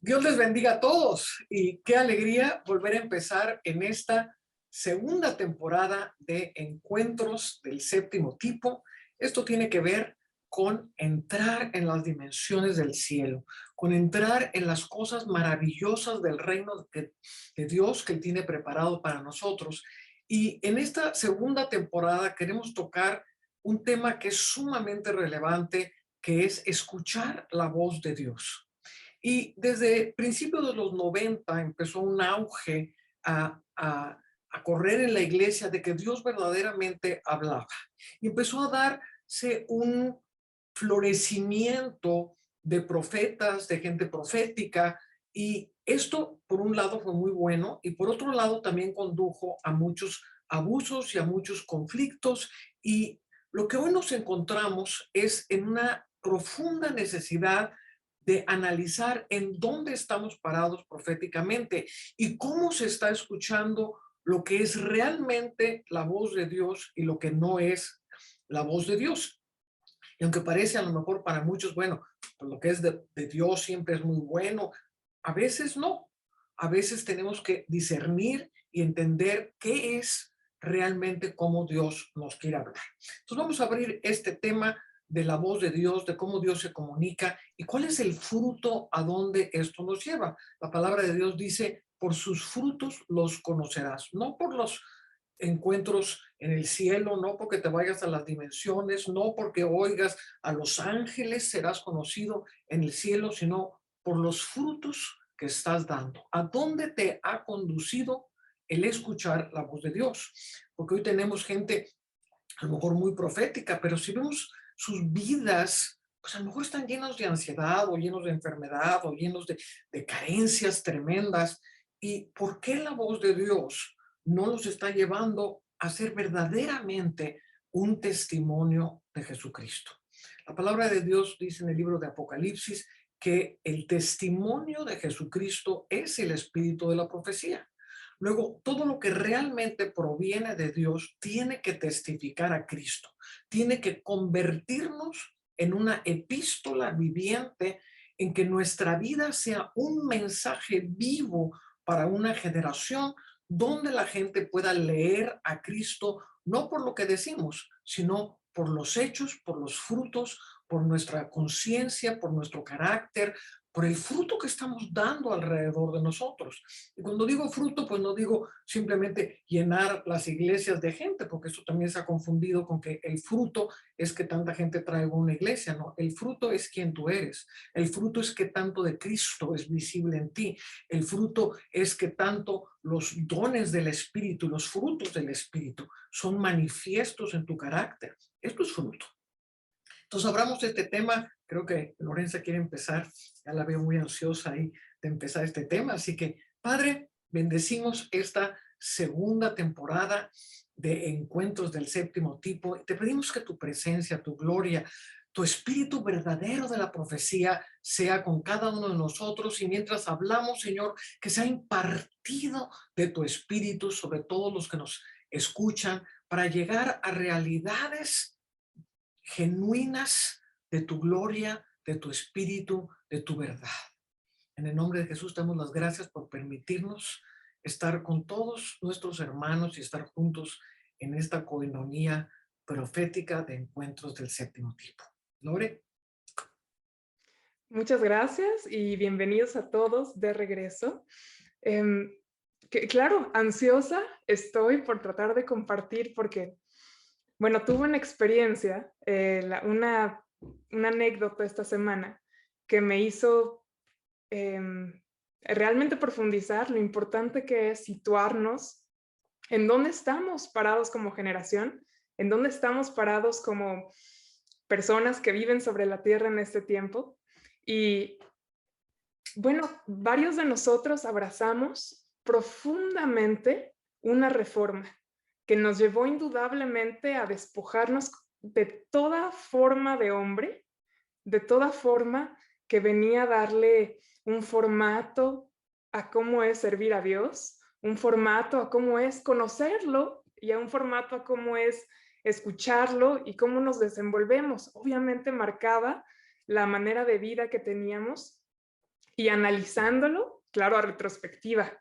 Dios les bendiga a todos y qué alegría volver a empezar en esta segunda temporada de Encuentros del Séptimo Tipo. Esto tiene que ver con entrar en las dimensiones del cielo, con entrar en las cosas maravillosas del reino de Dios que Él tiene preparado para nosotros. Y en esta segunda temporada queremos tocar un tema que es sumamente relevante, que es escuchar la voz de Dios. Y desde principios de los 90 empezó un auge a correr en la iglesia de que Dios verdaderamente hablaba. Y empezó a darse un florecimiento de profetas, de gente profética, y esto por un lado fue muy bueno y por otro lado también condujo a muchos abusos y a muchos conflictos, y lo que hoy nos encontramos es en una profunda necesidad de analizar en dónde estamos parados proféticamente y cómo se está escuchando lo que es realmente la voz de Dios y lo que no es la voz de Dios. Y aunque parece a lo mejor para muchos, bueno, pues lo que es de Dios siempre es muy bueno, a veces no. A veces tenemos que discernir y entender qué es realmente cómo Dios nos quiere hablar. Entonces vamos a abrir este tema de la voz de Dios, de cómo Dios se comunica y cuál es el fruto a donde esto nos lleva. La palabra de Dios dice, por sus frutos los conocerás, no por los encuentros en el cielo, no porque te vayas a las dimensiones, no porque oigas a los ángeles serás conocido en el cielo, sino por los frutos que estás dando. ¿A dónde te ha conducido el escuchar la voz de Dios? Porque hoy tenemos gente a lo mejor muy profética, pero si vemos sus vidas, pues a lo mejor están llenos de ansiedad o llenos de enfermedad o llenos de carencias tremendas. ¿Y por qué la voz de Dios no los está llevando a ser verdaderamente un testimonio de Jesucristo? La palabra de Dios dice en el libro de Apocalipsis que el testimonio de Jesucristo es el espíritu de la profecía. Luego, todo lo que realmente proviene de Dios tiene que testificar a Cristo, tiene que convertirnos en una epístola viviente en que nuestra vida sea un mensaje vivo para una generación donde la gente pueda leer a Cristo no por lo que decimos, sino por los hechos, por los frutos, por nuestra conciencia, por nuestro carácter, por el fruto que estamos dando alrededor de nosotros. Y cuando digo fruto, pues no digo simplemente llenar las iglesias de gente, porque eso también se ha confundido con que el fruto es que tanta gente traiga una iglesia, no, el fruto es quien tú eres, el fruto es que tanto de Cristo es visible en ti, el fruto es que tanto los dones del Espíritu, los frutos del Espíritu son manifiestos en tu carácter. Esto es fruto. Entonces, hablamos de este tema. Creo que Lorenza quiere empezar. Ya la veo muy ansiosa ahí de empezar este tema. Así que, Padre, bendecimos esta segunda temporada de Encuentros del Séptimo Tipo. Te pedimos que tu presencia, tu gloria, tu espíritu verdadero de la profecía sea con cada uno de nosotros. Y mientras hablamos, Señor, que sea impartido de tu espíritu sobre todos los que nos escuchan para llegar a realidades genuinas de tu gloria, de tu espíritu, de tu verdad. En el nombre de Jesús damos las gracias por permitirnos estar con todos nuestros hermanos y estar juntos en esta coinonía profética de Encuentros del Séptimo Tipo. Lore. Muchas gracias y bienvenidos a todos de regreso. Em, claro, ansiosa estoy por tratar de compartir porque, bueno, tuve una experiencia, una anécdota esta semana que me hizo realmente profundizar lo importante que es situarnos en dónde estamos parados como generación, en dónde estamos parados como personas que viven sobre la tierra en este tiempo. Y bueno, varios de nosotros abrazamos profundamente una reforma que nos llevó indudablemente a despojarnos de toda forma de hombre, de toda forma que venía a darle un formato a cómo es servir a Dios, un formato a cómo es conocerlo y a un formato a cómo es escucharlo y cómo nos desenvolvemos. Obviamente marcaba la manera de vida que teníamos Y analizándolo, claro, a retrospectiva,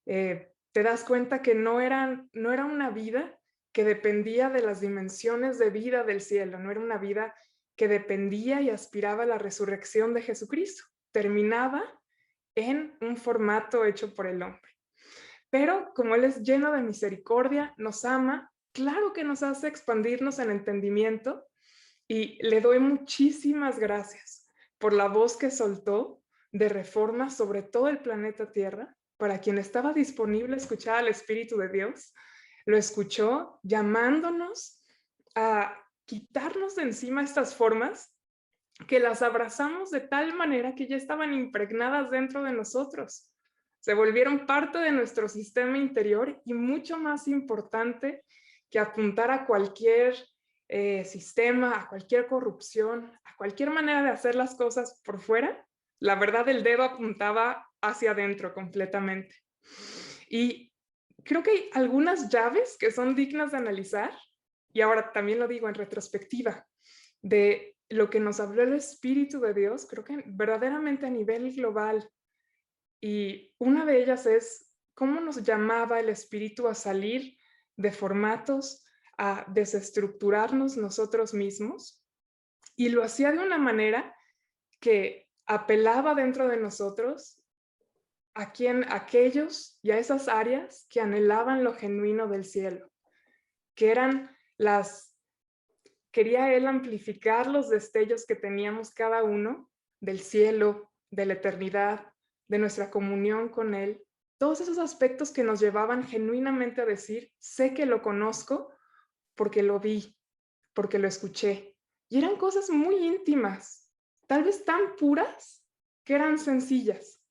te das cuenta que no era una vida que dependía de las dimensiones de vida del cielo, no era una vida que dependía y aspiraba a la resurrección de Jesucristo. Terminaba en un formato hecho por el hombre. Pero como Él es lleno de misericordia, nos ama, claro que nos hace expandirnos en entendimiento, y le doy muchísimas gracias por la voz que soltó de reforma sobre todo el planeta Tierra, para quien estaba disponible a escuchar al Espíritu de Dios. Lo escuchó llamándonos a quitarnos de encima estas formas, que las abrazamos de tal manera que ya estaban impregnadas dentro de nosotros. Se volvieron parte de nuestro sistema interior, y mucho más importante que apuntar a cualquier sistema, a cualquier corrupción, a cualquier manera de hacer las cosas por fuera, la verdad el dedo apuntaba hacia adentro completamente. Y creo que hay algunas llaves que son dignas de analizar, y ahora también lo digo en retrospectiva, de lo que nos habló el Espíritu de Dios, creo que verdaderamente a nivel global. Y una de ellas es cómo nos llamaba el Espíritu a salir de formatos, a desestructurarnos nosotros mismos, y lo hacía de una manera que apelaba dentro de nosotros a aquellos y a esas áreas que anhelaban lo genuino del cielo, que eran quería Él amplificar los destellos que teníamos cada uno del cielo, de la eternidad, de nuestra comunión con Él, todos esos aspectos que nos llevaban genuinamente a decir, sé que lo conozco porque lo vi, porque lo escuché. Y eran cosas muy íntimas, tal vez tan puras que eran sencillas.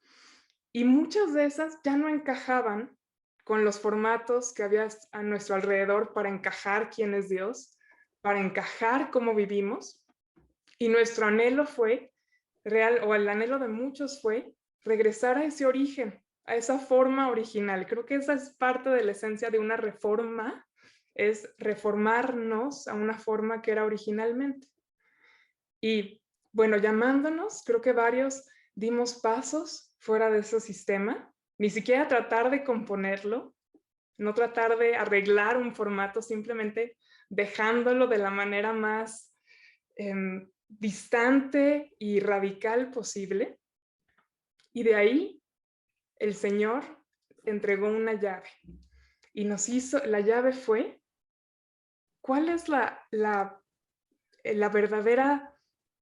Y muchas de esas ya no encajaban con los formatos que había a nuestro alrededor para encajar quién es Dios, para encajar cómo vivimos. Y nuestro anhelo fue, o el anhelo de muchos fue, regresar a ese origen, a esa forma original. Creo que esa es parte de la esencia de una reforma, es reformarnos a una forma que era originalmente. Y bueno, llamándonos, creo que varios dimos pasos fuera de ese sistema, ni siquiera tratar de componerlo, no tratar de arreglar un formato, simplemente dejándolo de la manera más distante y radical posible. Y de ahí el Señor entregó una llave y la llave fue, ¿cuál es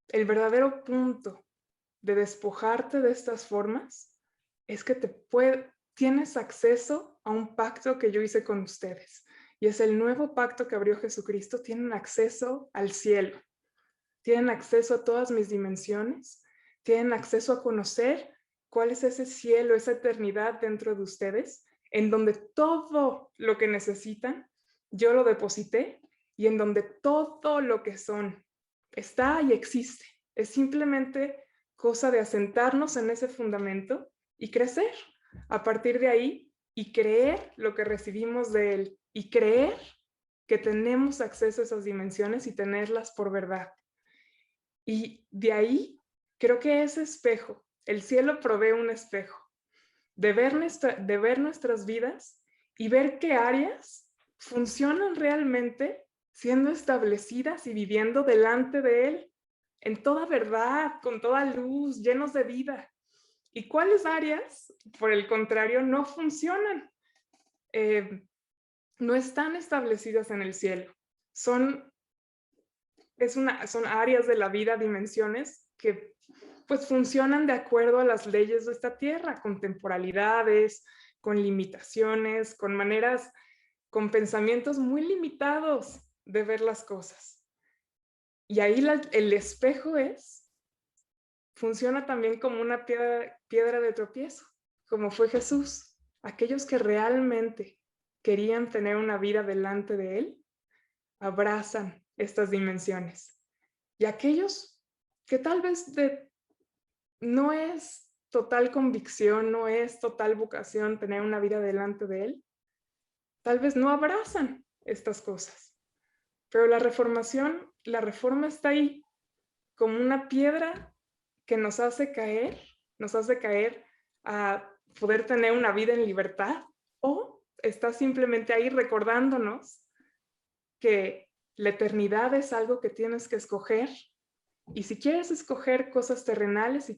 el verdadero punto de despojarte de estas formas? Es que tienes acceso a un pacto que yo hice con ustedes, y es el nuevo pacto que abrió Jesucristo. Tienen acceso al cielo, tienen acceso a todas mis dimensiones, tienen acceso a conocer cuál es ese cielo, esa eternidad dentro de ustedes, en donde todo lo que necesitan, yo lo deposité, y en donde todo lo que son está y existe. Es simplemente cosa de asentarnos en ese fundamento y crecer a partir de ahí, y creer lo que recibimos de Él, y creer que tenemos acceso a esas dimensiones y tenerlas por verdad. Y de ahí, creo que ese espejo, el cielo provee un espejo, de ver nuestras vidas y ver qué áreas funcionan realmente siendo establecidas y viviendo delante de Él, en toda verdad, con toda luz, llenos de vida. Y cuáles áreas, por el contrario, no funcionan, no están establecidas en el cielo. Son áreas de la vida, dimensiones que pues funcionan de acuerdo a las leyes de esta tierra, con temporalidades, con limitaciones, con maneras, con pensamientos muy limitados de ver las cosas. Y ahí el espejo funciona también como una piedra de tropiezo, como fue Jesús. Aquellos que realmente querían tener una vida delante de Él, abrazan estas dimensiones. Y aquellos que tal vez no es total convicción, no es total vocación tener una vida delante de Él, tal vez no abrazan estas cosas. Pero la reforma está ahí como una piedra que nos hace caer nos hace caer a poder tener una vida en libertad, o está simplemente ahí recordándonos que la eternidad es algo que tienes que escoger. Y si quieres escoger cosas terrenales,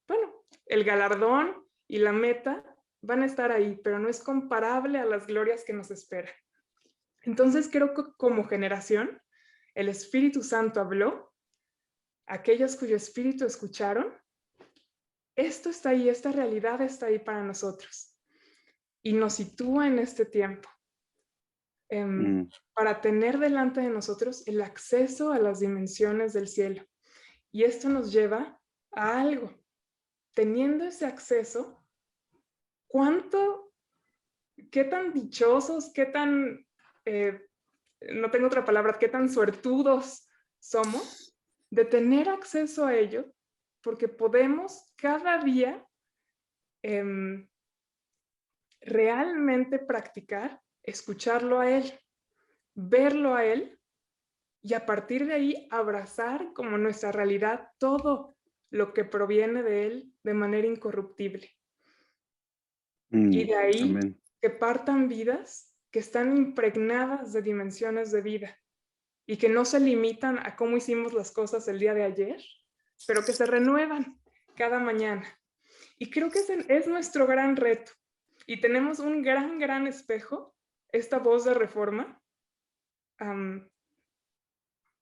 bueno, el galardón y la meta van a estar ahí, pero no es comparable a las glorias que nos esperan. Entonces creo que como generación, el Espíritu Santo habló, aquellos cuyo espíritu escucharon, esto está ahí, esta realidad está ahí para nosotros. Y nos sitúa en este tiempo. Para tener delante de nosotros el acceso a las dimensiones del cielo. Y esto nos lleva a algo. Teniendo ese acceso, qué tan dichosos, no tengo otra palabra, qué tan suertudos somos de tener acceso a ello, porque podemos cada día realmente practicar, escucharlo a Él, verlo a Él, y a partir de ahí abrazar como nuestra realidad todo lo que proviene de Él de manera incorruptible. Y de ahí Amén. que partan vidas que están impregnadas de dimensiones de vida y que no se limitan a cómo hicimos las cosas el día de ayer, pero que se renuevan cada mañana. Y creo que es nuestro gran reto. Y tenemos un gran espejo, esta voz de Reforma,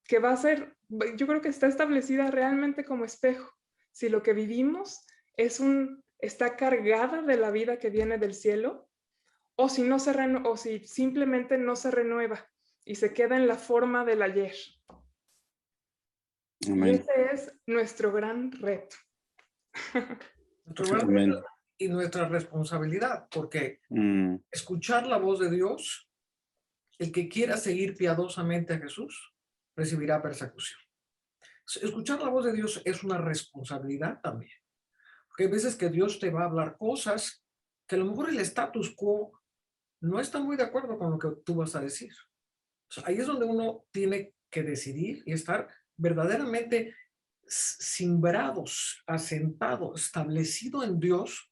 que va a ser, yo creo que está establecida realmente como espejo. Si lo que vivimos está cargada de la vida que viene del cielo, o si simplemente no se renueva y se queda en la forma del ayer. Amén. Y ese es nuestro gran reto. Nuestro gran Amén. reto y nuestra responsabilidad, porque escuchar la voz de Dios, el que quiera seguir piadosamente a Jesús, recibirá persecución. Escuchar la voz de Dios es una responsabilidad también, porque hay veces que Dios te va a hablar cosas que a lo mejor el status quo no está muy de acuerdo con lo que tú vas a decir. O sea, ahí es donde uno tiene que decidir y estar verdaderamente simbrados, asentado, establecido en Dios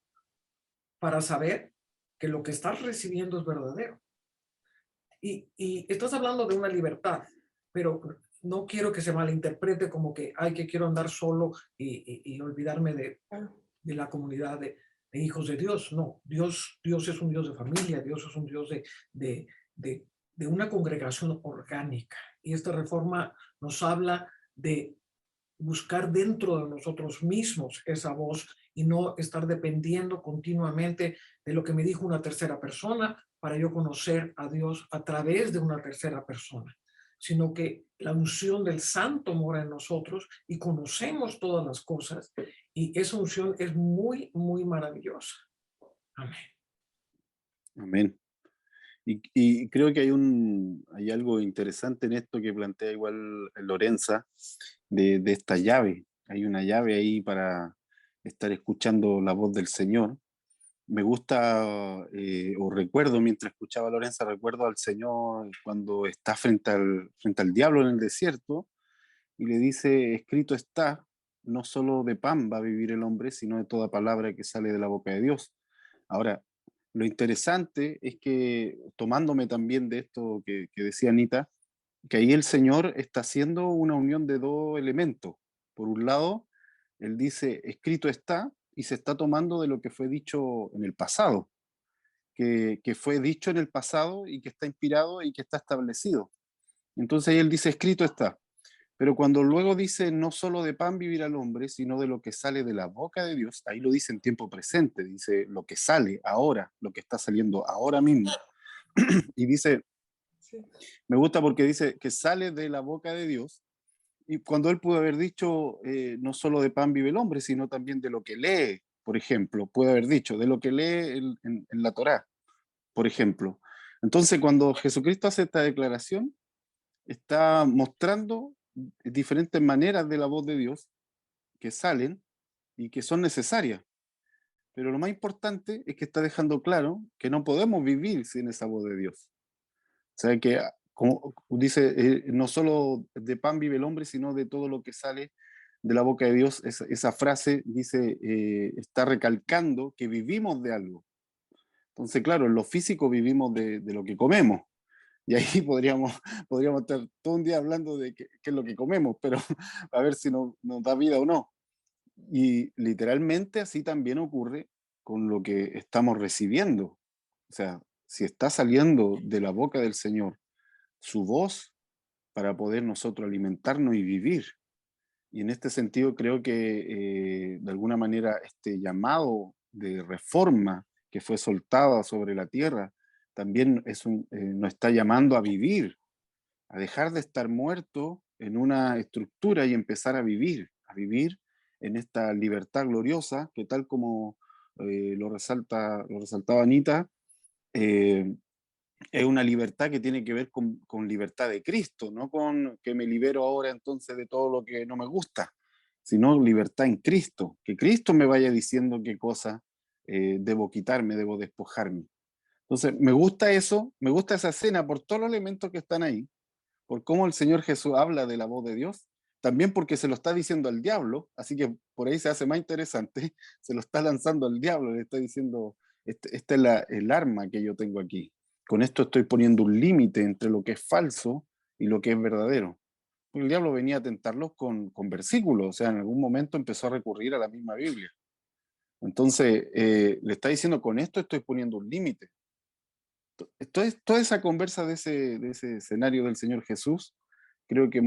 para saber que lo que estás recibiendo es verdadero. Y estás hablando de una libertad, pero no quiero que se malinterprete como que, ay, que quiero andar solo y olvidarme de la comunidad de hijos de Dios. No, Dios es un Dios de familia, Dios es un Dios de, de una congregación orgánica. Y esta reforma nos habla de buscar dentro de nosotros mismos esa voz y no estar dependiendo continuamente de lo que me dijo una tercera persona para yo conocer a Dios a través de una tercera persona, sino que la unción del Santo mora en nosotros y conocemos todas las cosas, y esa unción es muy maravillosa. Amén. Amén. Y creo que hay algo interesante en esto que plantea igual Lorenza, de esta llave. Hay una llave ahí para estar escuchando la voz del Señor. Me gusta, o recuerdo, mientras escuchaba a Lorenza, recuerdo al Señor cuando está frente al diablo en el desierto y le dice, escrito está, no solo de pan va a vivir el hombre, sino de toda palabra que sale de la boca de Dios. Ahora, lo interesante es que, tomándome también de esto que decía Anita, que ahí el Señor está haciendo una unión de dos elementos. Por un lado, Él dice, escrito está, y se está tomando de lo que fue dicho en el pasado, que fue dicho en el pasado y que está inspirado y que está establecido. Entonces Él dice, escrito está. Pero cuando luego dice, no solo de pan vivirá el hombre, sino de lo que sale de la boca de Dios, ahí lo dice en tiempo presente, dice lo que sale ahora, lo que está saliendo ahora mismo. Y dice, Sí. me gusta porque dice que sale de la boca de Dios, y cuando él pudo haber dicho, no solo de pan vive el hombre, sino también de lo que lee, por ejemplo, puede haber dicho, de lo que lee en la Torá, por ejemplo. Entonces, cuando Jesucristo hace esta declaración, está mostrando diferentes maneras de la voz de Dios que salen y que son necesarias. Pero lo más importante es que está dejando claro que no podemos vivir sin esa voz de Dios. O sea que, como dice, no solo de pan vive el hombre, sino de todo lo que sale de la boca de Dios, esa frase dice, está recalcando que vivimos de algo. Entonces, claro, en lo físico vivimos de lo que comemos. Y ahí podríamos estar todo un día hablando de qué es lo que comemos, pero a ver si nos da vida o no. Y literalmente así también ocurre con lo que estamos recibiendo. O sea, si está saliendo de la boca del Señor su voz para poder nosotros alimentarnos y vivir. Y en este sentido creo que de alguna manera este llamado de reforma que fue soltada sobre la tierra también nos está llamando a vivir, a dejar de estar muerto en una estructura y empezar a vivir en esta libertad gloriosa que tal como lo resaltaba Anita, eh, es una libertad que tiene que ver con libertad de Cristo, no con que me libero ahora entonces de todo lo que no me gusta, sino libertad en Cristo, que Cristo me vaya diciendo qué cosa debo quitarme, debo despojarme. Entonces, me gusta eso, me gusta esa escena por todos los elementos que están ahí, por cómo el Señor Jesús habla de la voz de Dios, también porque se lo está diciendo al diablo, así que por ahí se hace más interesante, se lo está lanzando al diablo, le está diciendo, esta es el arma que yo tengo aquí. Con esto estoy poniendo un límite entre lo que es falso y lo que es verdadero. El diablo venía a tentarlos con versículos, o sea, en algún momento empezó a recurrir a la misma Biblia. Entonces, le está diciendo, con esto estoy poniendo un límite. Toda esa conversa de ese escenario del Señor Jesús, creo que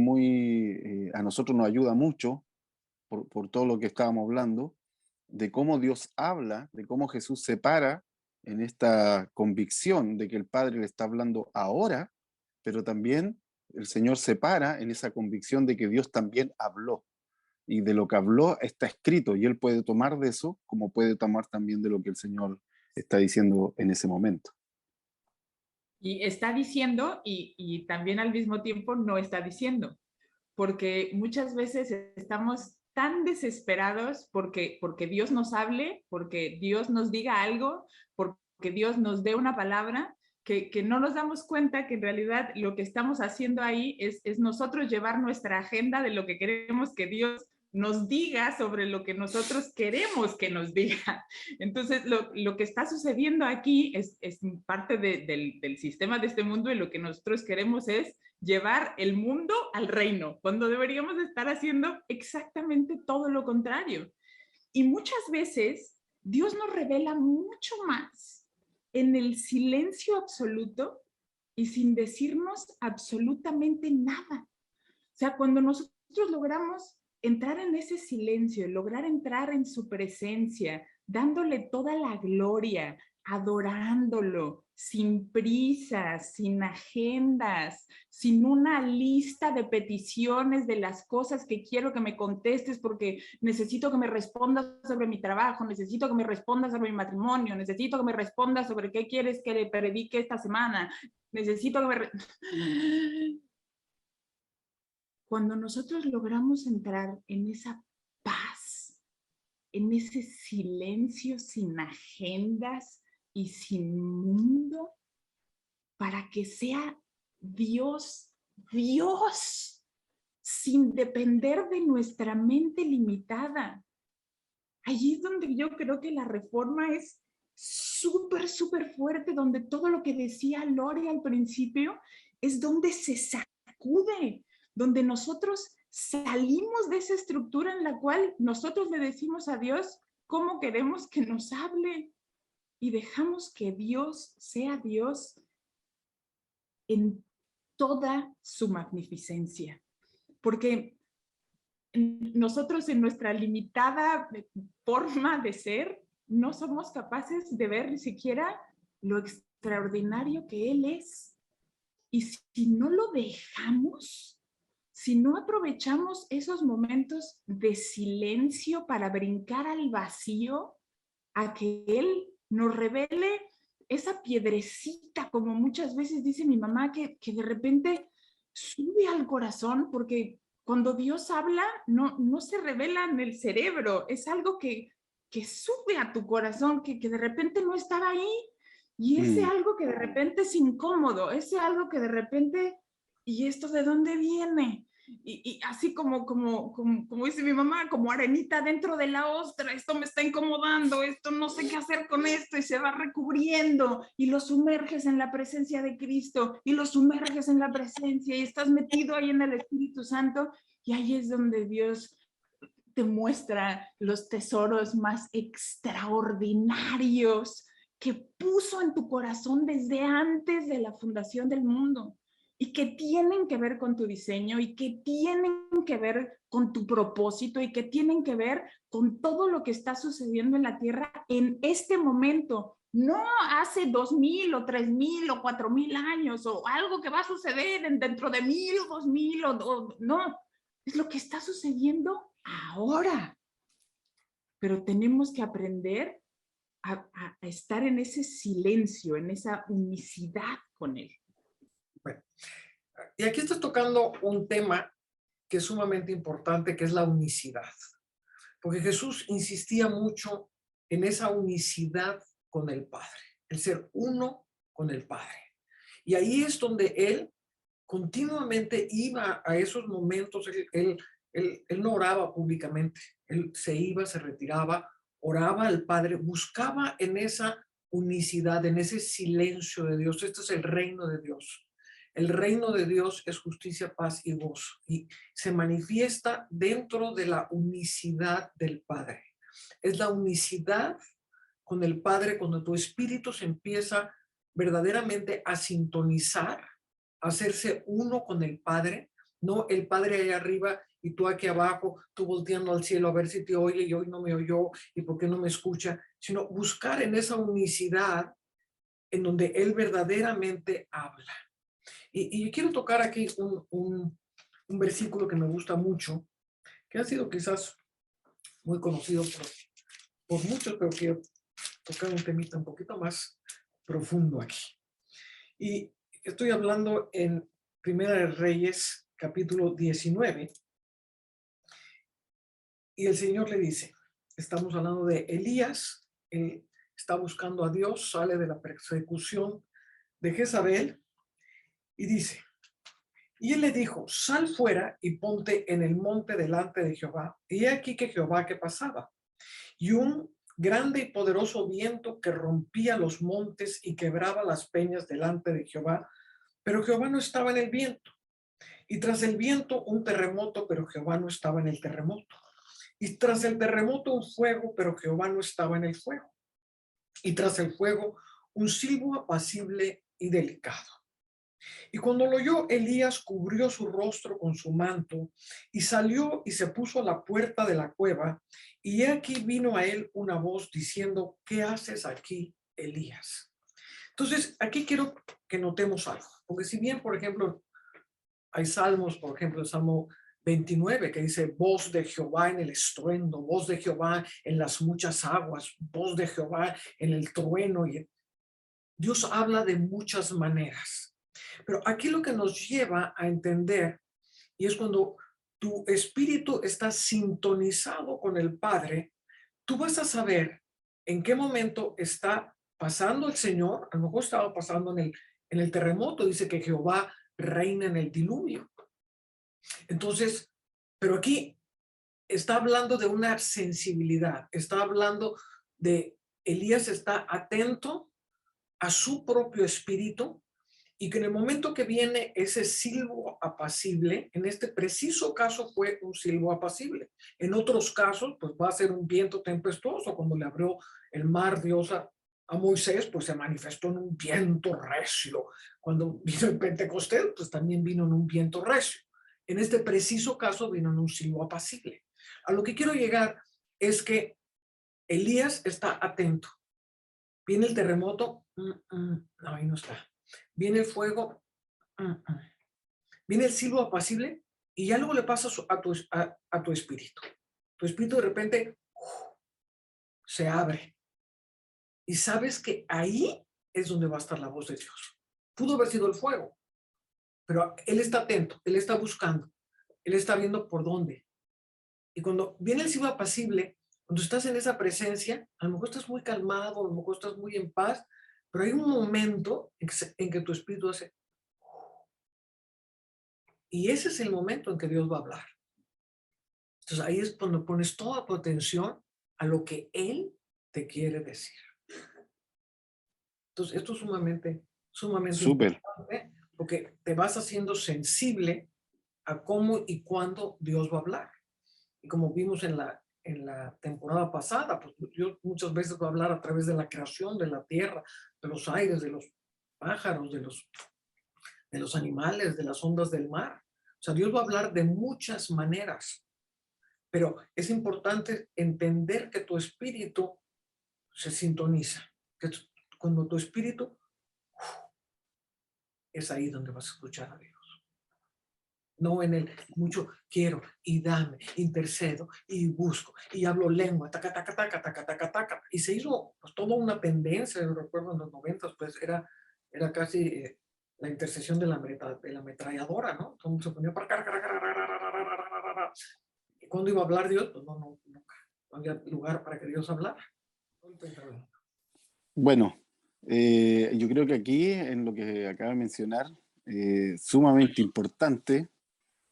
a nosotros nos ayuda mucho por todo lo que estábamos hablando, de cómo Dios habla, de cómo Jesús se para en esta convicción de que el Padre le está hablando ahora, pero también el Señor se para en esa convicción de que Dios también habló. Y de lo que habló está escrito, y Él puede tomar de eso, como puede tomar también de lo que el Señor está diciendo en ese momento. Y está diciendo y también al mismo tiempo no está diciendo, porque muchas veces estamos tan desesperados porque Dios nos hable, porque Dios nos diga algo, porque Dios nos dé una palabra, que no nos damos cuenta que en realidad lo que estamos haciendo ahí es nosotros llevar nuestra agenda de lo que queremos que Dios nos diga sobre lo que nosotros queremos que nos diga. Entonces, lo que está sucediendo aquí es parte del sistema de este mundo, y lo que nosotros queremos es llevar el mundo al reino, cuando deberíamos estar haciendo exactamente todo lo contrario. Y muchas veces Dios nos revela mucho más en el silencio absoluto y sin decirnos absolutamente nada. O sea, cuando nosotros logramos entrar en ese silencio, lograr entrar en su presencia, dándole toda la gloria, adorándolo, sin prisas, sin agendas, sin una lista de peticiones de las cosas que quiero que me contestes porque necesito que me respondas sobre mi trabajo, necesito que me respondas sobre mi matrimonio, necesito que me respondas sobre qué quieres que le predique esta semana, necesito que me... Cuando nosotros logramos entrar en esa paz, en ese silencio sin agendas y sin mundo, para que sea Dios, Dios, sin depender de nuestra mente limitada. Allí es donde yo creo que la reforma es súper, súper fuerte, donde todo lo que decía Lore al principio es donde se sacude, donde nosotros salimos de esa estructura en la cual nosotros le decimos a Dios cómo queremos que nos hable y dejamos que Dios sea Dios en toda su magnificencia. Porque nosotros en nuestra limitada forma de ser no somos capaces de ver ni siquiera lo extraordinario que Él es. Y si no lo dejamos, si no aprovechamos esos momentos de silencio para brincar al vacío, a que Él nos revele esa piedrecita, como muchas veces dice mi mamá, que de repente sube al corazón, porque cuando Dios habla, no se revela en el cerebro, es algo que sube a tu corazón, que de repente no estaba ahí, y ese algo que de repente es incómodo, ese algo que de repente, ¿y esto de dónde viene? y así como dice mi mamá, como arenita dentro de la ostra, esto me está incomodando, esto no sé qué hacer con esto, y se va recubriendo, y lo sumerges en la presencia de Cristo, y lo sumerges en la presencia, y estás metido ahí en el Espíritu Santo, y ahí es donde Dios te muestra los tesoros más extraordinarios que puso en tu corazón desde antes de la fundación del mundo y que tienen que ver con tu diseño y que tienen que ver con tu propósito y que tienen que ver con todo lo que está sucediendo en la tierra en este momento, no hace 2000 o 3000 o 4000 años o algo que va a suceder dentro de 1000 o 2000 o no, es lo que está sucediendo ahora. Pero tenemos que aprender a estar en ese silencio, en esa unicidad con Él. Bueno, y aquí estás tocando un tema que es sumamente importante, que es la unicidad. Porque Jesús insistía mucho en esa unicidad con el Padre, el ser uno con el Padre. Y ahí es donde Él continuamente iba a esos momentos. Él no oraba públicamente, Él se iba, se retiraba, oraba al Padre, buscaba en esa unicidad, en ese silencio de Dios. Este es el reino de Dios. El reino de Dios es justicia, paz y gozo, y se manifiesta dentro de la unicidad del Padre. Es la unicidad con el Padre cuando tu espíritu se empieza verdaderamente a sintonizar, a hacerse uno con el Padre, no el Padre ahí arriba y tú aquí abajo, tú volteando al cielo a ver si te oye y hoy no me oyó y por qué no me escucha, sino buscar en esa unicidad en donde Él verdaderamente habla. Y quiero tocar aquí un versículo que me gusta mucho, que ha sido quizás muy conocido por muchos, pero quiero tocar un temita un poquito más profundo aquí. Y estoy hablando en Primera de Reyes, capítulo 19, y el Señor le dice, estamos hablando de Elías, él está buscando a Dios, sale de la persecución de Jezabel, y dice, y él le dijo, sal fuera y ponte en el monte delante de Jehová. Y he aquí que Jehová que pasaba. Y un grande y poderoso viento que rompía los montes y quebraba las peñas delante de Jehová. Pero Jehová no estaba en el viento. Y tras el viento un terremoto, pero Jehová no estaba en el terremoto. Y tras el terremoto un fuego, pero Jehová no estaba en el fuego. Y tras el fuego un silbo apacible y delicado. Y cuando lo oyó, Elías cubrió su rostro con su manto y salió y se puso a la puerta de la cueva. Y aquí vino a él una voz diciendo, ¿qué haces aquí, Elías? Entonces, aquí quiero que notemos algo, porque si bien, por ejemplo, hay salmos, por ejemplo, el Salmo 29, que dice, voz de Jehová en el estruendo, voz de Jehová en las muchas aguas, voz de Jehová en el trueno. Y Dios habla de muchas maneras. Pero aquí lo que nos lleva a entender, y es cuando tu espíritu está sintonizado con el Padre, tú vas a saber en qué momento está pasando el Señor. A lo mejor estaba pasando en el terremoto, dice que Jehová reina en el diluvio. Entonces, pero aquí está hablando de una sensibilidad, está hablando de Elías está atento a su propio espíritu, y que en el momento que viene ese silbo apacible, en este preciso caso fue un silbo apacible. En otros casos, pues va a ser un viento tempestuoso. Cuando le abrió el mar Dios a Moisés, pues se manifestó en un viento recio. Cuando vino el Pentecostés, pues también vino en un viento recio. En este preciso caso vino en un silbo apacible. A lo que quiero llegar es que Elías está atento. Viene el terremoto, no, ahí no está. Viene el fuego, viene el silbo apacible, y ya luego le pasa a tu espíritu. Tu espíritu de repente se abre y sabes que ahí es donde va a estar la voz de Dios. Pudo haber sido el fuego, pero Él está atento, Él está buscando, Él está viendo por dónde. Y cuando viene el silbo apacible, cuando estás en esa presencia, a lo mejor estás muy calmado, a lo mejor estás muy en paz, pero hay un momento en que tu espíritu hace, Y ese es el momento en que Dios va a hablar. Entonces ahí es cuando pones toda tu atención a lo que Él te quiere decir. Entonces esto es sumamente Súper. importante porque te vas haciendo sensible a cómo y cuándo Dios va a hablar. Y como vimos en la temporada pasada, pues Dios muchas veces va a hablar a través de la creación, de la tierra, de los aires, de los pájaros, de los animales, de las ondas del mar. O sea, Dios va a hablar de muchas maneras, pero es importante entender que tu espíritu se sintoniza, que cuando tu espíritu es ahí donde vas a escuchar a Dios. No en el mucho quiero y dame, intercedo y busco y hablo lengua, taca, taca, taca, taca, taca, taca. Y se hizo pues, toda una tendencia, yo recuerdo en los 90, pues era casi la intercesión de la ametralladora, ¿no? Todo el mundo se ponía para y cuando iba a hablar Dios, pues no, nunca. No había lugar para que Dios hablara. Bueno, yo creo que aquí, en lo que acaba de mencionar, sumamente importante,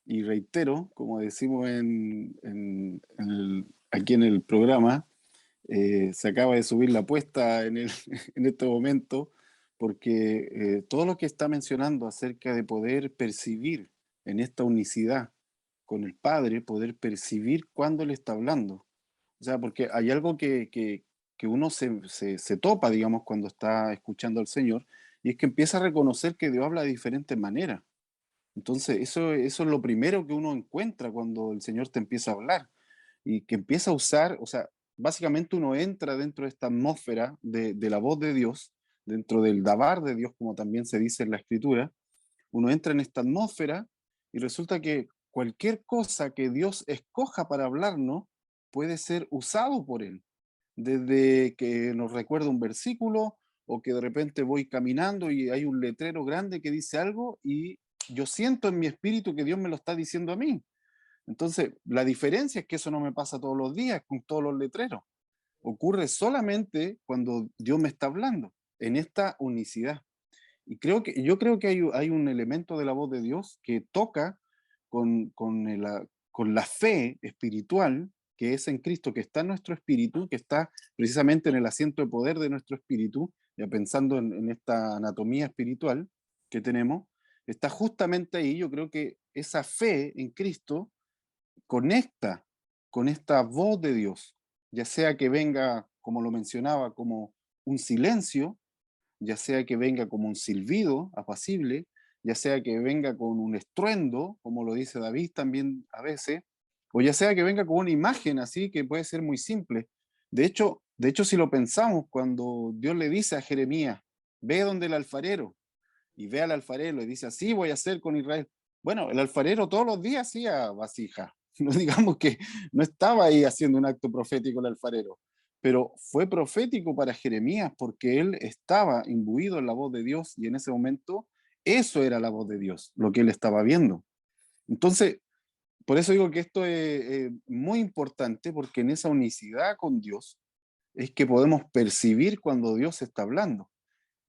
y reitero, como decimos aquí en el programa, se acaba de subir la apuesta en este momento, porque todo lo que está mencionando acerca de poder percibir en esta unicidad con el Padre, poder percibir cuando Él está hablando. O sea, porque hay algo que uno se topa, digamos, cuando está escuchando al Señor, y es que empieza a reconocer que Dios habla de diferentes maneras. Entonces, eso es lo primero que uno encuentra cuando el Señor te empieza a hablar y que empieza a usar, o sea, básicamente uno entra dentro de esta atmósfera de la voz de Dios, dentro del dabar de Dios, como también se dice en la Escritura, uno entra en esta atmósfera y resulta que cualquier cosa que Dios escoja para hablarnos puede ser usado por Él. Desde que nos recuerda un versículo o que de repente voy caminando y hay un letrero grande que dice algo y yo siento en mi espíritu que Dios me lo está diciendo a mí. Entonces, la diferencia es que eso no me pasa todos los días con todos los letreros. Ocurre solamente cuando Dios me está hablando, en esta unicidad. Y yo creo que hay un elemento de la voz de Dios que toca con la fe espiritual que es en Cristo, que está en nuestro espíritu, que está precisamente en el asiento de poder de nuestro espíritu, ya pensando en esta anatomía espiritual que tenemos, está justamente ahí. Yo creo que esa fe en Cristo conecta con esta voz de Dios, ya sea que venga, como lo mencionaba, como un silencio, ya sea que venga como un silbido apacible, ya sea que venga con un estruendo, como lo dice David también a veces, o ya sea que venga con una imagen así que puede ser muy simple. De hecho, si lo pensamos, cuando Dios le dice a Jeremías, ve donde el alfarero, y ve al alfarero y dice, así voy a hacer con Israel. Bueno, el alfarero todos los días hacía vasija. No digamos que no estaba ahí haciendo un acto profético el alfarero, pero fue profético para Jeremías porque él estaba imbuido en la voz de Dios y en ese momento eso era la voz de Dios, lo que él estaba viendo. Entonces, por eso digo que esto es muy importante porque en esa unicidad con Dios es que podemos percibir cuando Dios está hablando.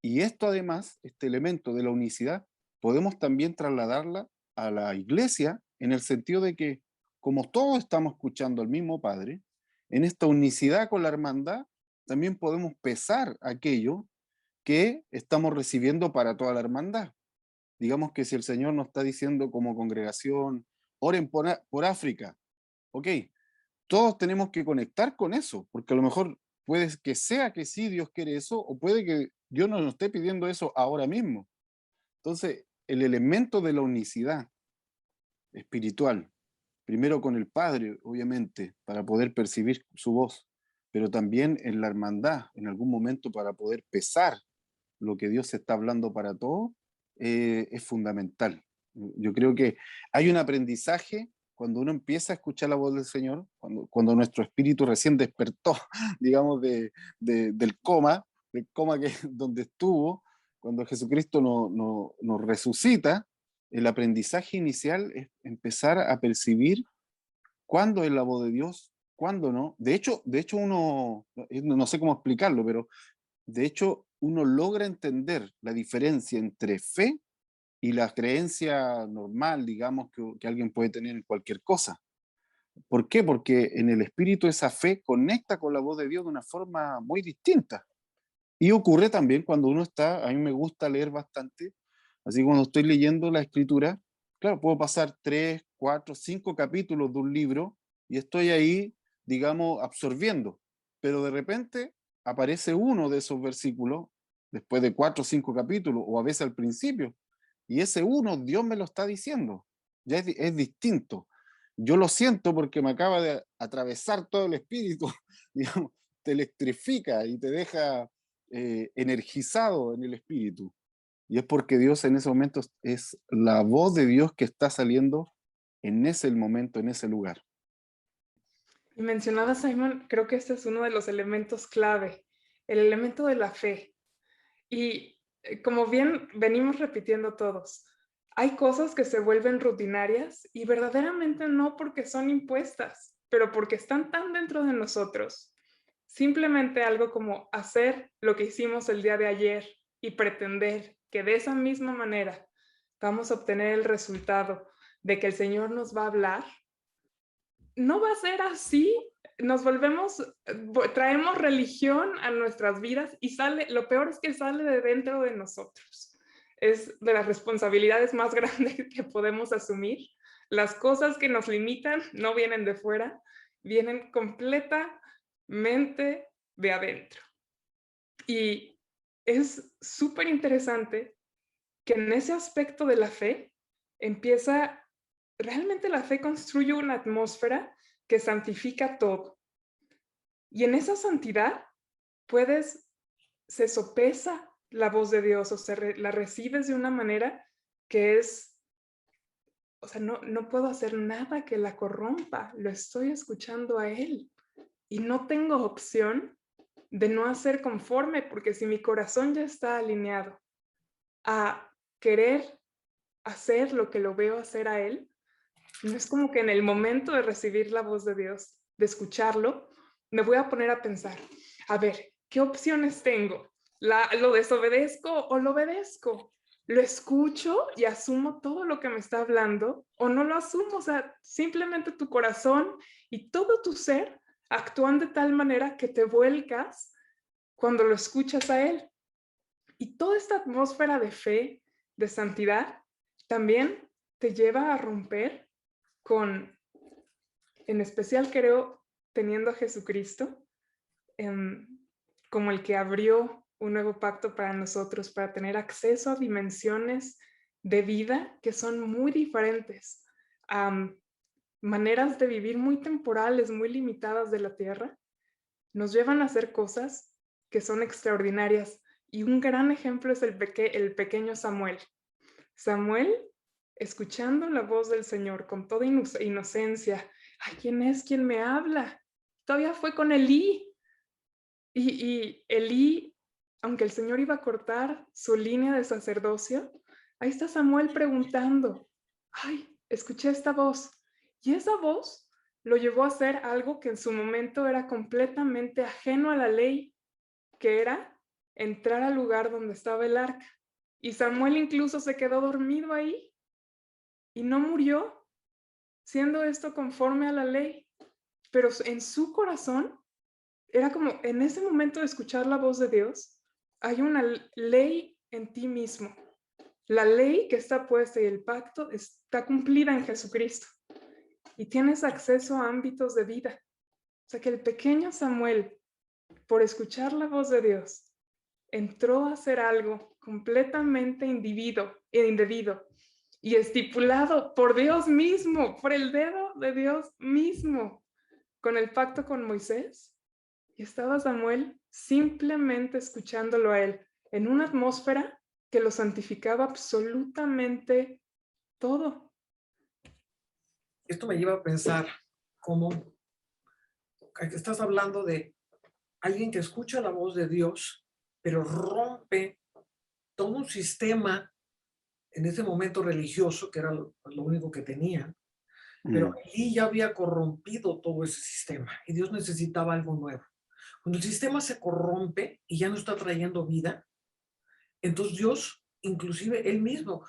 Y esto además, este elemento de la unicidad, podemos también trasladarla a la iglesia en el sentido de que como todos estamos escuchando al mismo Padre, en esta unicidad con la hermandad, también podemos pesar aquello que estamos recibiendo para toda la hermandad. Digamos que si el Señor nos está diciendo como congregación, oren por África, ok, todos tenemos que conectar con eso, porque a lo mejor puede que sea que sí Dios quiere eso, o puede que Dios no nos esté pidiendo eso ahora mismo. Entonces, el elemento de la unicidad espiritual, primero con el Padre, obviamente, para poder percibir su voz, pero también en la hermandad, en algún momento para poder pesar lo que Dios está hablando para todos, es fundamental. Yo creo que hay un aprendizaje cuando uno empieza a escuchar la voz del Señor, cuando nuestro espíritu recién despertó, digamos, del coma donde estuvo, cuando Jesucristo nos resucita, el aprendizaje inicial es empezar a percibir cuándo es la voz de Dios, cuándo no. De hecho uno, no sé cómo explicarlo, pero de hecho uno logra entender la diferencia entre fe y la creencia normal, digamos, que alguien puede tener en cualquier cosa. ¿Por qué? Porque en el espíritu esa fe conecta con la voz de Dios de una forma muy distinta. Y ocurre también cuando uno está, a mí me gusta leer bastante, así que cuando estoy leyendo la escritura, claro, puedo pasar 3, 4, 5 capítulos de un libro y estoy ahí, digamos, absorbiendo. Pero de repente aparece uno de esos versículos después de 4 o 5 capítulos, o a veces al principio, y ese uno, Dios me lo está diciendo. Ya es distinto. Yo lo siento porque me acaba de atravesar todo el espíritu, digamos, te electrifica y te deja energizado en el espíritu. Y es porque Dios en ese momento es la voz de Dios que está saliendo en ese momento, en ese lugar. Y mencionaba Simon, creo que este es uno de los elementos clave, el elemento de la fe. Y como bien venimos repitiendo todos, hay cosas que se vuelven rutinarias y verdaderamente no porque son impuestas, pero porque están tan dentro de nosotros. Simplemente algo como hacer lo que hicimos el día de ayer y pretender que de esa misma manera vamos a obtener el resultado de que el Señor nos va a hablar, no va a ser así. Nos volvemos, traemos religión a nuestras vidas y lo peor es que sale de dentro de nosotros. Es de las responsabilidades más grandes que podemos asumir. Las cosas que nos limitan no vienen de fuera, vienen completamente de adentro. Y es súper interesante que en ese aspecto de la fe realmente la fe construye una atmósfera que santifica todo. Y en esa santidad se sopesa la voz de Dios, la recibes de una manera que no puedo hacer nada que la corrompa, lo estoy escuchando a Él. Y no tengo opción de no hacer conforme, porque si mi corazón ya está alineado a querer hacer lo que lo veo hacer a Él, no es como que en el momento de recibir la voz de Dios, de escucharlo, me voy a poner a pensar, a ver, ¿qué opciones tengo? ¿Lo desobedezco o lo obedezco? ¿Lo escucho y asumo todo lo que me está hablando o no lo asumo? O sea, simplemente tu corazón y todo tu ser actúan de tal manera que te vuelcas cuando lo escuchas a Él. Y toda esta atmósfera de fe, de santidad, también te lleva a romper en especial creo, teniendo a Jesucristo, como el que abrió un nuevo pacto para nosotros, para tener acceso a dimensiones de vida que son muy diferentes, a maneras de vivir muy temporales, muy limitadas de la tierra, nos llevan a hacer cosas que son extraordinarias. Y un gran ejemplo es el pequeño Samuel. Samuel, escuchando la voz del Señor con toda inocencia, ay, ¿quién es quien me habla? Todavía fue con Elí. Y Elí, aunque el Señor iba a cortar su línea de sacerdocio, ahí está Samuel preguntando, ay, escuché esta voz. Y esa voz lo llevó a hacer algo que en su momento era completamente ajeno a la ley, que era entrar al lugar donde estaba el arca. Y Samuel incluso se quedó dormido ahí y no murió, siendo esto conforme a la ley. Pero en su corazón era como, en ese momento de escuchar la voz de Dios, hay una ley en ti mismo. La ley que está puesta y el pacto está cumplida en Jesucristo. Y tienes acceso a ámbitos de vida. O sea que el pequeño Samuel, por escuchar la voz de Dios, entró a hacer algo completamente indebido y estipulado por Dios mismo, por el dedo de Dios mismo, con el pacto con Moisés. Y estaba Samuel simplemente escuchándolo a él, en una atmósfera que lo santificaba absolutamente todo. Esto me lleva a pensar cómo estás hablando de alguien que escucha la voz de Dios, pero rompe todo un sistema en ese momento religioso, que era lo único que tenían, pero Elí ya había corrompido todo ese sistema y Dios necesitaba algo nuevo. Cuando el sistema se corrompe y ya no está trayendo vida, entonces Dios, inclusive Él mismo,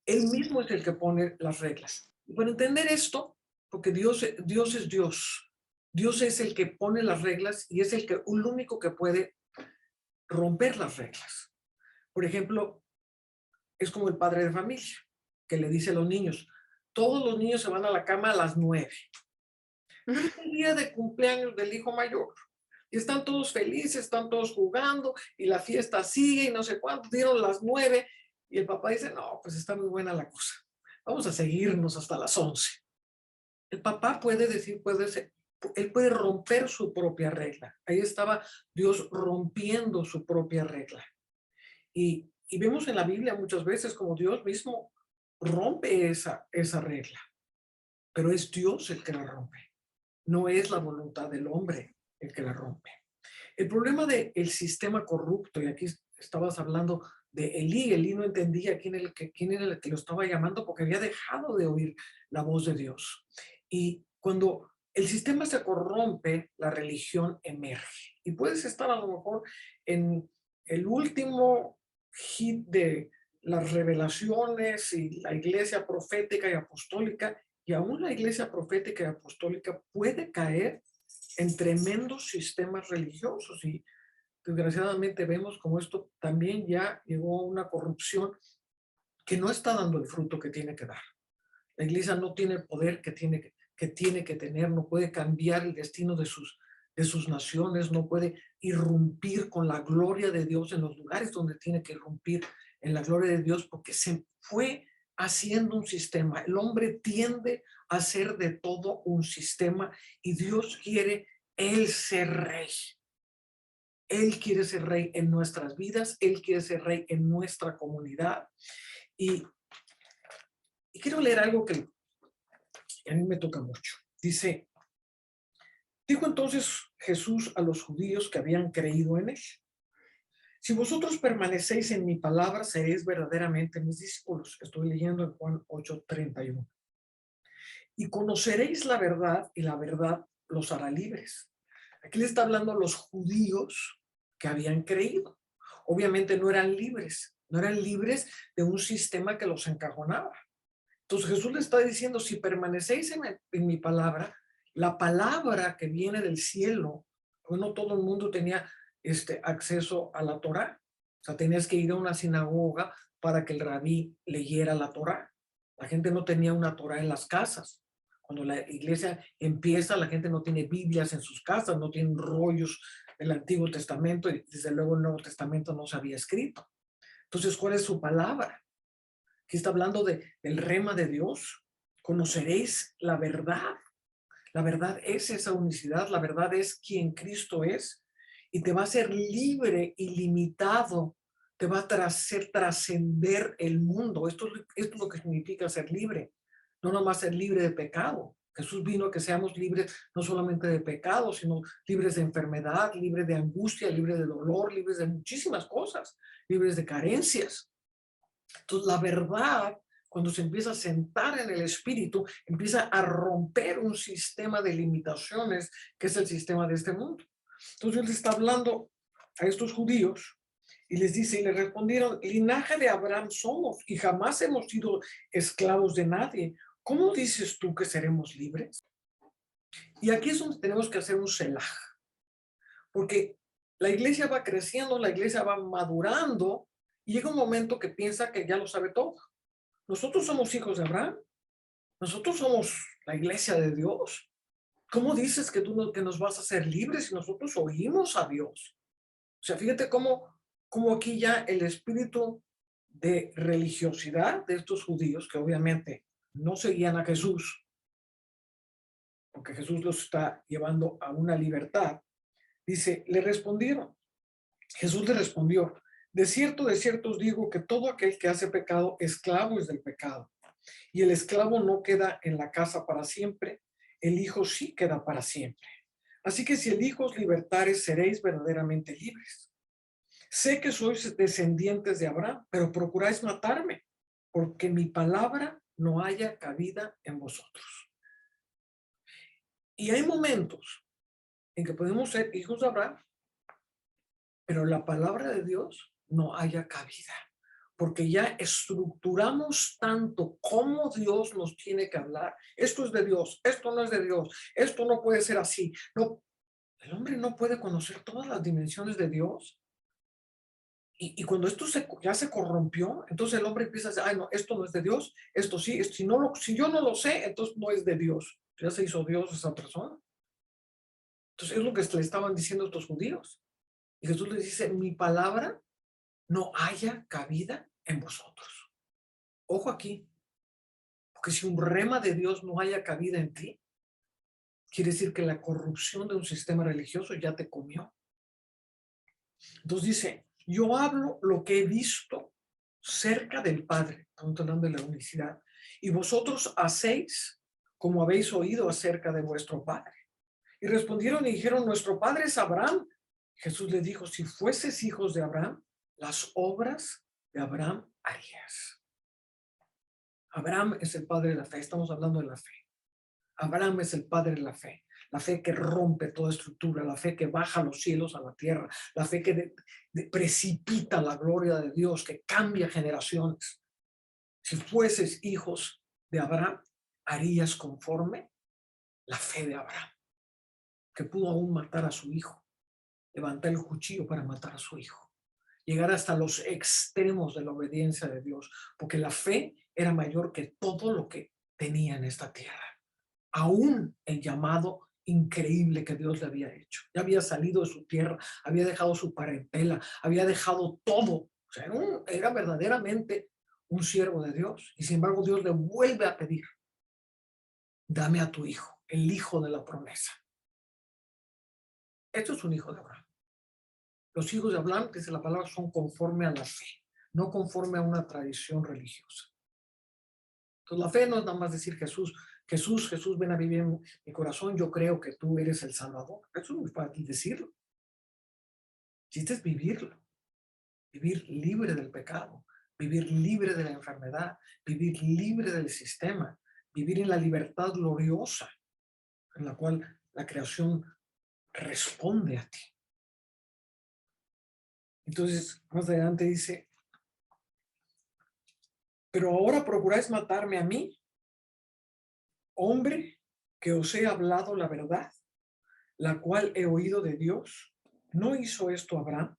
Él mismo es el que pone las reglas. Y para entender esto, porque Dios es Dios. Dios es el que pone las reglas y es el único que puede romper las reglas. Por ejemplo, es como el padre de familia, que le dice a los niños, todos los niños se van a la cama a las 9. Es el día de cumpleaños del hijo mayor. Y están todos felices, están todos jugando y la fiesta sigue y no sé cuánto, dieron las 9 y el papá dice, no, pues está muy buena la cosa. Vamos a seguirnos hasta las 11. El papá puede decir, él puede romper su propia regla. Ahí estaba Dios rompiendo su propia regla. Y vemos en la Biblia muchas veces como Dios mismo rompe esa regla. Pero es Dios el que la rompe. No es la voluntad del hombre el que la rompe. El problema del sistema corrupto, y aquí estabas hablando de Elí. Elí no entendía quién era el que lo estaba llamando porque había dejado de oír la voz de Dios. Y cuando el sistema se corrompe, la religión emerge. Y puedes estar a lo mejor en el último hit de las revelaciones y la iglesia profética y apostólica, y aún la iglesia profética y apostólica puede caer en tremendos sistemas religiosos. Y desgraciadamente vemos como esto también ya llegó a una corrupción que no está dando el fruto que tiene que dar. La iglesia no tiene el poder que tiene que tener, no puede cambiar el destino de sus naciones, no puede irrumpir con la gloria de Dios en los lugares donde tiene que irrumpir en la gloria de Dios, porque se fue haciendo un sistema. El hombre tiende a hacer de todo un sistema y Dios quiere él ser rey. Él quiere ser rey en nuestras vidas, Él quiere ser rey en nuestra comunidad. Y quiero leer algo que a mí me toca mucho. Dice, dijo entonces Jesús a los judíos que habían creído en Él, si vosotros permanecéis en mi palabra, seréis verdaderamente mis discípulos. Estoy leyendo en Juan 8:31. Y conoceréis la verdad y la verdad los hará libres. Aquí le está hablando a los judíos que habían creído. Obviamente no eran libres de un sistema que los encajonaba. Entonces Jesús le está diciendo, si permanecéis en mi palabra, la palabra que viene del cielo, pues no todo el mundo tenía acceso a la Torá. O sea, tenías que ir a una sinagoga para que el rabí leyera la Torá. La gente no tenía una Torá en las casas. Cuando la iglesia empieza, la gente no tiene Biblias en sus casas, no tienen rollos del Antiguo Testamento y desde luego el Nuevo Testamento no se había escrito. Entonces, ¿cuál es su palabra? Aquí está hablando del rema de Dios. Conoceréis la verdad. La verdad es esa unicidad, la verdad es quien Cristo es y te va a hacer libre, ilimitado, te va a hacer trascender el mundo. Esto es lo que significa ser libre, no nomás ser libre de pecado. Jesús vino a que seamos libres no solamente de pecado, sino libres de enfermedad, libres de angustia, libres de dolor, libres de muchísimas cosas, libres de carencias. Entonces, la verdad, cuando se empieza a sentar en el espíritu, empieza a romper un sistema de limitaciones que es el sistema de este mundo. Entonces, él está hablando a estos judíos y les dice, y le respondieron, linaje de Abraham somos y jamás hemos sido esclavos de nadie. ¿Cómo dices tú que seremos libres? Y aquí es donde tenemos que hacer un selah, porque la iglesia va creciendo, la iglesia va madurando y llega un momento que piensa que ya lo sabe todo. Nosotros somos hijos de Abraham, nosotros somos la iglesia de Dios. ¿Cómo dices que que nos vas a hacer libres si nosotros oímos a Dios? O sea, fíjate cómo aquí ya el espíritu de religiosidad de estos judíos, que obviamente no seguían a Jesús, porque Jesús los está llevando a una libertad, dice, Jesús le respondió, de cierto os digo que todo aquel que hace pecado, esclavo es del pecado. Y el esclavo no queda en la casa para siempre, el Hijo sí queda para siempre. Así que si el Hijo os libertare, seréis verdaderamente libres. Sé que sois descendientes de Abraham, pero procuráis matarme, porque mi palabra no haya cabida en vosotros. Y hay momentos en que podemos ser hijos de Abraham, pero la palabra de Dios no haya cabida. porque ya estructuramos tanto cómo Dios nos tiene que hablar. Esto es de Dios, esto no es de Dios, esto no puede ser así. No, el hombre no puede conocer todas las dimensiones de Dios. Y cuando esto ya se corrompió, entonces el hombre empieza a decir, ay, no, esto no es de Dios, esto sí, esto, si yo no lo sé, entonces no es de Dios. Ya se hizo Dios esa persona. Entonces es lo que le estaban diciendo estos judíos. Y Jesús les dice, mi palabra no haya cabida en vosotros. Ojo aquí, porque si un rema de Dios no haya cabida en ti, quiere decir que la corrupción de un sistema religioso ya te comió. Entonces dice, yo hablo lo que he visto cerca del Padre, estamos hablando de la unicidad, y vosotros hacéis como habéis oído acerca de vuestro Padre. Y respondieron y dijeron, nuestro Padre es Abraham. Jesús le dijo, si fueses hijos de Abraham, las obras de Abraham harías. Abraham es el padre de la fe, estamos hablando de la fe. Abraham es el padre de la fe que rompe toda estructura, la fe que baja los cielos a la tierra, la fe que precipita la gloria de Dios, que cambia generaciones. Si fueses hijos de Abraham, harías conforme la fe de Abraham, que pudo aún matar a su hijo, levantar el cuchillo para matar a su hijo, llegar hasta los extremos de la obediencia de Dios, porque la fe era mayor que todo lo que tenía en esta tierra. Aún el llamado increíble que Dios le había hecho. Ya había salido de su tierra, había dejado su parentela, había dejado todo. O sea, era verdaderamente un siervo de Dios. Y sin embargo, Dios le vuelve a pedir, dame a tu hijo, el hijo de la promesa. Esto es un hijo de Abraham. Los hijos de Abraham, dice la palabra, son conforme a la fe, no conforme a una tradición religiosa. Entonces la fe no es nada más decir Jesús, ven a vivir en mi corazón, yo creo que tú eres el Salvador. Eso es muy fácil decirlo. El chiste es vivirlo. Vivir libre del pecado, vivir libre de la enfermedad, vivir libre del sistema, vivir en la libertad gloriosa en la cual la creación responde a ti. Entonces, más adelante dice, pero ahora procuráis matarme a mí, hombre que os he hablado la verdad, la cual he oído de Dios. ¿No hizo esto Abraham?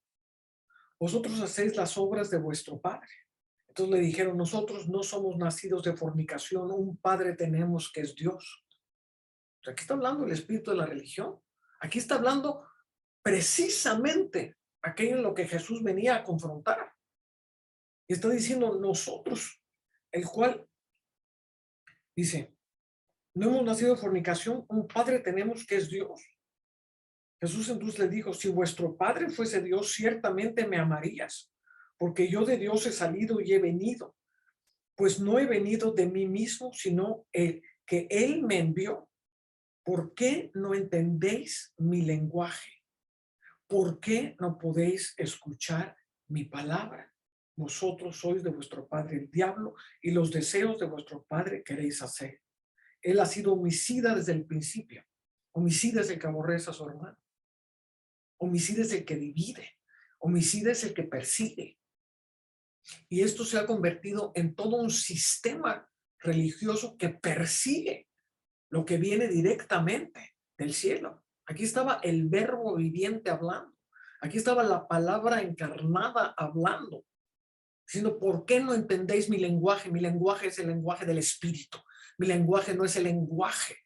Vosotros hacéis las obras de vuestro padre. Entonces le dijeron, nosotros no somos nacidos de fornicación, un padre tenemos que es Dios. Aquí está hablando el espíritu de la religión. Aquí está hablando precisamente aquello en lo que Jesús venía a confrontar. Y está diciendo nosotros, el cual dice, no hemos nacido de fornicación, un padre tenemos que es Dios. Jesús entonces le dijo, si vuestro padre fuese Dios, ciertamente me amarías, porque yo de Dios he salido y he venido, pues no he venido de mí mismo, sino que Él me envió. ¿Por qué no entendéis mi lenguaje? ¿Por qué no podéis escuchar mi palabra? Vosotros sois de vuestro padre el diablo, y los deseos de vuestro padre queréis hacer. Él ha sido homicida desde el principio. Homicida es el que aborrece a su hermano. Homicida es el que divide. Homicida es el que persigue. Y esto se ha convertido en todo un sistema religioso que persigue lo que viene directamente del cielo. Aquí estaba el verbo viviente hablando. Aquí estaba la palabra encarnada hablando. Diciendo, ¿por qué no entendéis mi lenguaje? Mi lenguaje es el lenguaje del espíritu. Mi lenguaje no es el lenguaje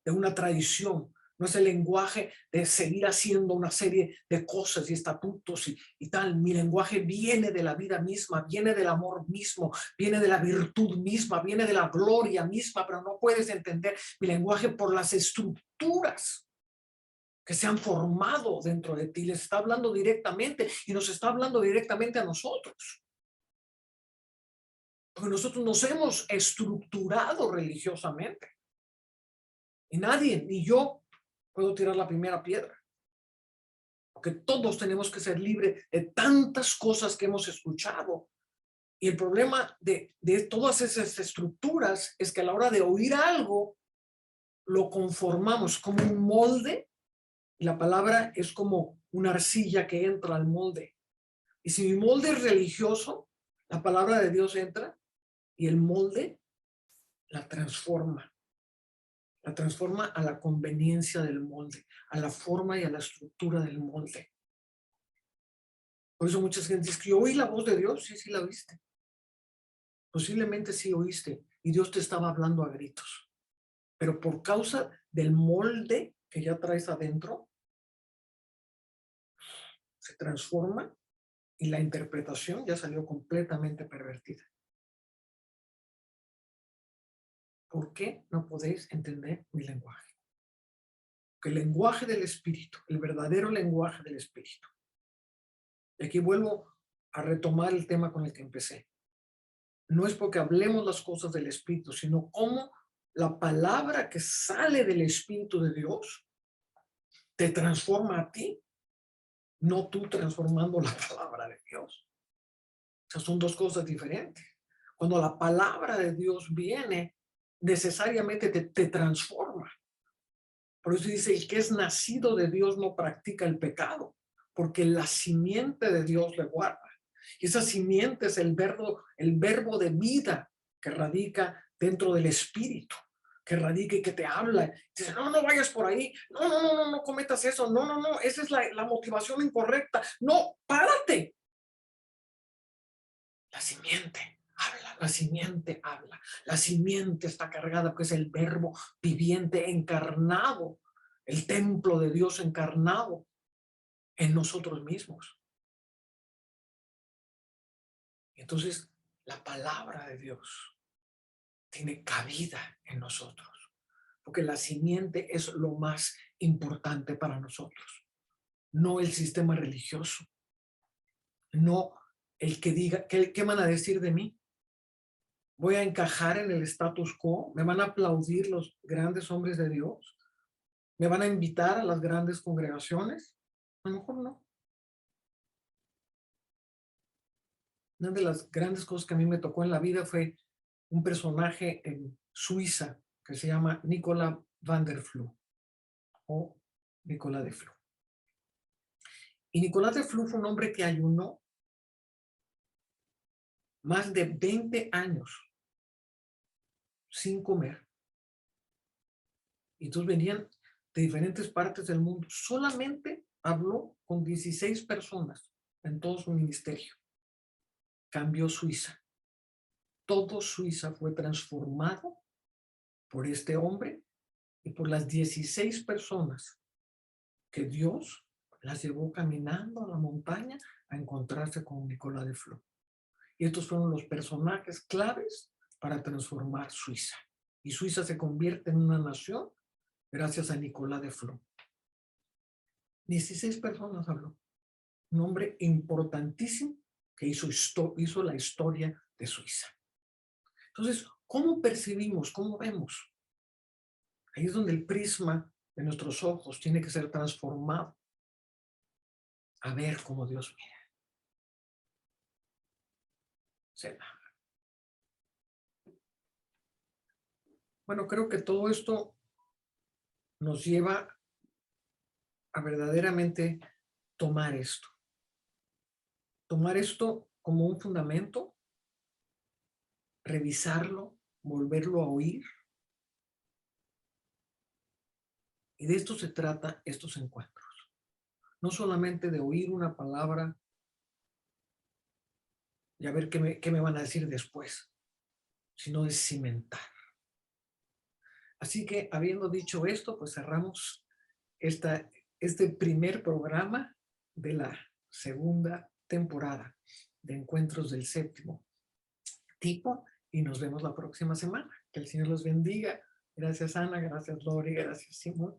de una tradición. No es el lenguaje de seguir haciendo una serie de cosas y estatutos y tal. Mi lenguaje viene de la vida misma, viene del amor mismo, viene de la virtud misma, viene de la gloria misma, pero no puedes entender mi lenguaje por las estructuras que se han formado dentro de ti. Les está hablando directamente y nos está hablando directamente a nosotros. Porque nosotros nos hemos estructurado religiosamente. Y nadie, ni yo, puedo tirar la primera piedra. Porque todos tenemos que ser libres de tantas cosas que hemos escuchado. Y el problema de todas esas estructuras es que a la hora de oír algo, lo conformamos como un molde. Y la palabra es como una arcilla que entra al molde. Y si mi molde es religioso, La palabra de Dios entra y el molde la transforma. La transforma a la conveniencia del molde, a la forma y a la estructura del molde. Por eso mucha gente dice que yo oí la voz de Dios. Sí, sí la oíste. Posiblemente sí oíste y Dios te estaba hablando a gritos. Pero por causa del molde que ya traes adentro, se transforma y la interpretación ya salió completamente pervertida. ¿Por qué no podéis entender mi lenguaje? Porque el lenguaje del Espíritu, el verdadero lenguaje del Espíritu. Y aquí vuelvo a retomar el tema con el que empecé. No es porque hablemos las cosas del Espíritu, sino cómo la palabra que sale del Espíritu de Dios te transforma a ti, no tú transformando la palabra de Dios. O sea, son dos cosas diferentes. Cuando la palabra de Dios viene, necesariamente te transforma. Por eso dice, el que es nacido de Dios no practica el pecado, porque la simiente de Dios le guarda. Y esa simiente es el verbo de vida que radica dentro del Espíritu, que radica y que te habla. Dice, no, no vayas por ahí. No, no, no, no, no cometas eso. No, no, no, esa es la motivación incorrecta. No, párate. La simiente habla, la simiente habla. La simiente está cargada, porque es el verbo viviente encarnado, el templo de Dios encarnado en nosotros mismos. Entonces, la palabra de Dios tiene cabida en nosotros, porque la simiente es lo más importante para nosotros, no el sistema religioso, no el que diga, ¿qué van a decir de mí? ¿Voy a encajar en el status quo? ¿Me van a aplaudir los grandes hombres de Dios? ¿Me van a invitar a las grandes congregaciones? A lo mejor no. Una de las grandes cosas que a mí me tocó en la vida fue un personaje en Suiza que se llama Nicolas van der Flue o Nicolas de Flue. Y Nicolas de Flue fue un hombre que ayunó más de 20 años sin comer. Y entonces venían de diferentes partes del mundo. Solamente habló con 16 personas en todo su ministerio. Cambió Suiza. Todo Suiza fue transformado por este hombre y por las 16 personas que Dios las llevó caminando a la montaña a encontrarse con Nicolas de Flue. Y estos fueron los personajes claves para transformar Suiza. Y Suiza se convierte en una nación gracias a Nicolas de Flue. 16 personas habló. Un hombre importantísimo que hizo la historia de Suiza. Entonces, ¿cómo percibimos? ¿Cómo vemos? Ahí es donde el prisma de nuestros ojos tiene que ser transformado a ver cómo Dios mira. Bueno, creo que todo esto nos lleva a verdaderamente tomar esto. Tomar esto como un fundamento, revisarlo, volverlo a oír. Y de esto se trata estos encuentros. No solamente de oír una palabra y a ver qué me van a decir después, sino de cimentar. Así que, habiendo dicho esto, pues cerramos este primer programa de la segunda temporada de Encuentros del Séptimo Tipo y nos vemos la próxima semana. Que el Señor los bendiga. Gracias, Ana. Gracias, Lori. Gracias, Simón.